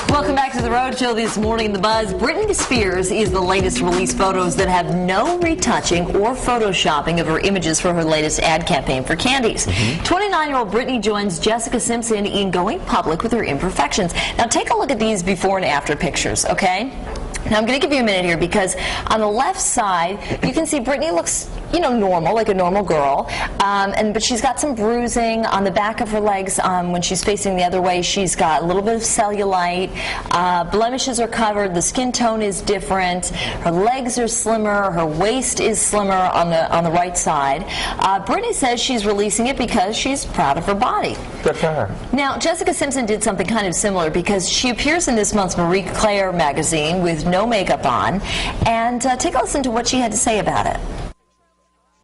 Welcome back to the Road Show this morning in the Buzz. Britney Spears is the latest release photos that have no retouching or photoshopping of her images for her latest ad campaign for candies. 29-year-old Britney joins Jessica Simpson in going public with her imperfections. Now take a look at these before and after pictures, okay? Now I'm going to give you a minute here because on the left side you can see Britney looks, you know, normal, like a normal girl, but she's got some bruising on the back of her legs. When she's facing the other way, she's got a little bit of cellulite. Blemishes are covered. The skin tone is different. Her legs are slimmer. Her waist is slimmer on the right side. Britney says she's releasing it because she's proud of her body. Good for her. Now Jessica Simpson did something kind of similar because she appears in this month's Marie Claire magazine with no makeup on, and take a listen to what she had to say about it.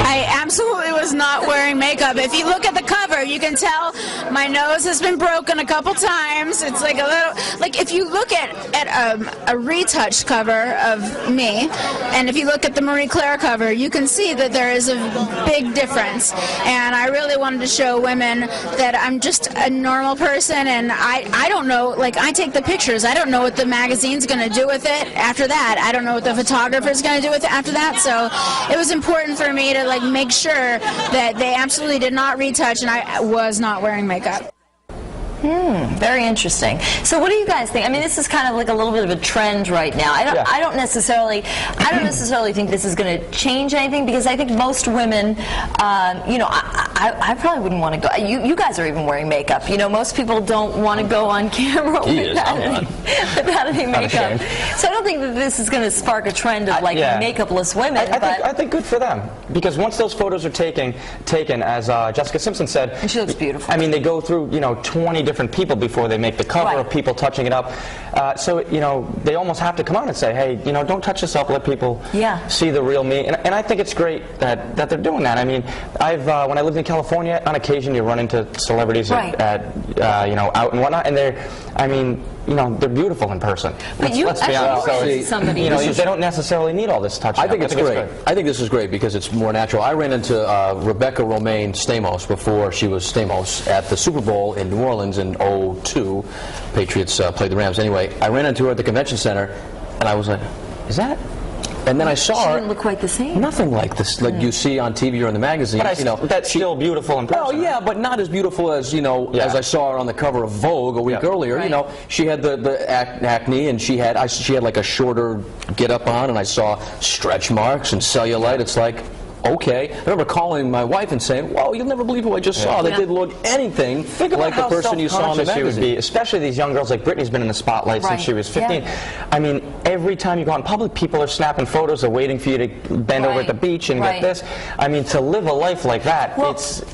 I absolutely was not wearing makeup. If you look at the cover, you can tell my nose has been broken a couple times. It's like a little, like if you look at a retouched cover of me, and if you look at the Marie Claire cover, you can see that there is a big difference. And I really wanted to show women that I'm just a normal person, and I don't know, like I take the pictures. I don't know what the magazine's going to do with it after that. I don't know what the photographer's going to do with it after that. So it was important for me to make sure that they absolutely did not retouch, and I was not wearing makeup. Very interesting. So what do you guys think? I mean, this is kind of like a little bit of a trend right now. I don't necessarily think this is going to change anything, because I think most women, you know, I probably wouldn't want to go. You guys are even wearing makeup. You know, most people don't want to go on camera without any makeup. So I don't think that this is going to spark a trend of like makeupless women. I think good for them, because once those photos are taken, as Jessica Simpson said, and she looks beautiful. I mean, they go through 20 different people before they make the cover, of people touching it up. So they almost have to come out and say, hey, don't touch this up. Let people see the real me. And I think it's great that they're doing that. I mean, when I lived in California, on occasion you run into celebrities at out and whatnot, and they're beautiful in person. But let's be honest. So they don't necessarily need all this touching. I think it's great. I think this is great because it's more natural. I ran into Rebecca Romaine Stamos before she was Stamos at the Super Bowl in New Orleans in '02. Patriots played the Rams. Anyway, I ran into her at the convention center, and I was like, "Is that?" And then I saw her. She didn't look quite the same. Nothing like this, like you see on TV or in the magazine. But that's still beautiful in person. Well, yeah, but not as beautiful as as I saw her on the cover of Vogue a week earlier. Right. She had the acne, and she had like a shorter get up on, and I saw stretch marks and cellulite. It's like, okay. I remember calling my wife and saying, "Whoa, you'll never believe who I just saw. They didn't look anything like the person you saw in the magazine." Would be, especially these young girls. Like Britney's been in the spotlight since she was 15. I mean, every time you go out in public, people are snapping photos. They're waiting for you to bend over at the beach and get this. I mean, to live a life like that,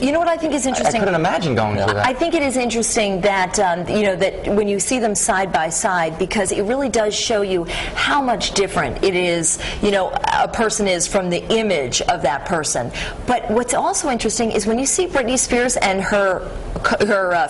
you know what I think is interesting? I couldn't imagine going through that. I think it is interesting that that when you see them side by side, because it really does show you how much different it is. A person is from the image of that person. But what's also interesting is when you see Britney Spears and her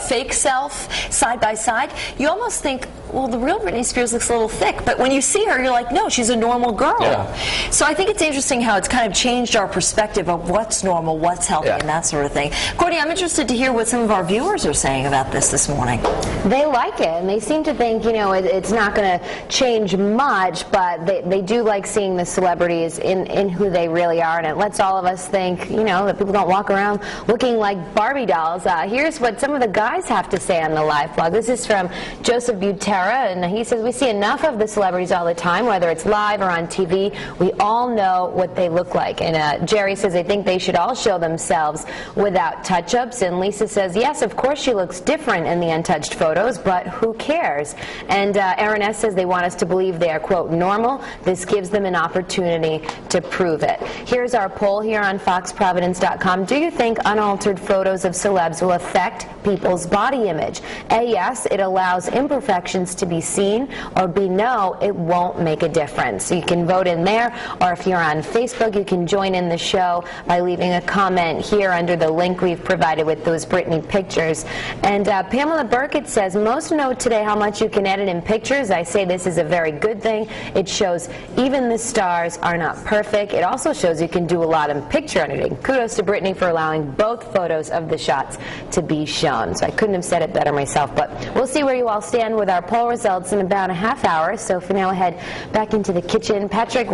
fake self side by side, you almost think, well, the real Britney Spears looks a little thick. But when you see her, you're like, no, she's a normal girl. So I think it's interesting how it's kind of changed our perspective of what's normal, what's healthy, and that sort of thing. Courtney, I'm interested to hear what some of our viewers are saying about this morning. They like it, and they seem to think, it's not going to change much, but they do like seeing the celebrities in who they really are, and it lets all of us think, that people don't walk around looking like Barbie dolls. Here's what some of the guys have to say on the live blog. This is from Joseph Butera, and he says, "We see enough of the celebrities all the time, whether it's live or on TV. We all know what they look like." And Jerry says, "I think they should all show themselves without touch-ups." And Lisa says, "Yes, of course she looks different in the untouched photos, but who cares?" And Aaron S. says they want us to believe they are, quote, normal. This gives them an opportunity to prove it. Here's our poll here on FoxProvidence.com. Do you think unaltered photos of celebs will affect people's body image? A, yes, it allows imperfections to be seen, or B, no, it won't make a difference. So you can vote in there, or if you're on Facebook, you can join in the show by leaving a comment here under the link we've provided with those Britney pictures. And Pamela Burkett says, "Most know today how much you can edit in pictures. I say this is a very good thing. It shows even the stars are not perfect. It also shows you can do a lot in picture editing. Kudos to Britney for allowing both photos of the shots to be shown." Jones. I couldn't have said it better myself, but we'll see where you all stand with our poll results in about a half hour. So for now, I head back into the kitchen. Patrick,